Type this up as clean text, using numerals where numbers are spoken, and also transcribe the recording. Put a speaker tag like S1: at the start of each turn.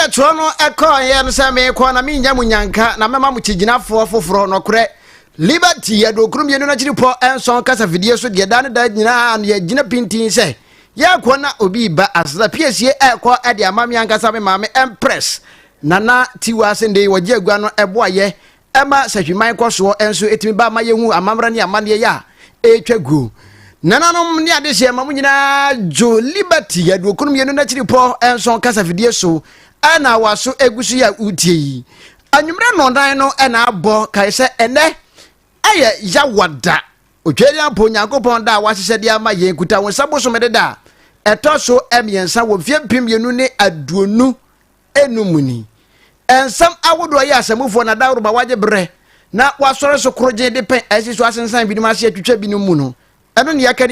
S1: ya trono eko ye nse me ko na me nya munyanka na mema mu chiginafo foforo no kure liberty ya do krum yenu na chiripo enson kasa video so de dan da nyina na ya gina pintin se ya ko na obi ba asda piesie eko e de amame ankasa me mame empress nana tiwa sende waje agua no ebo aye ema sahwiman koso enso etimi ba mayehu amamra ne amane ya etwagu nananom ne ade hye mamu nyina jo liberty ya do krum yenu na chiripo enson kasa video so ana waso egusu ya utie anwumre no dan no na abo kai se ene aye ya wada otweri ampo nyankopon da wasese de ama ye kuta won sabo so mededa etoso emiensa wo fiempim yenu ne aduonu enumuni ensam awodo ya asamufo na dawro ba waje bre na wasore so kroje de pen asiso asensan bi ni ma se atwitwa bi no mu no eno ne yakari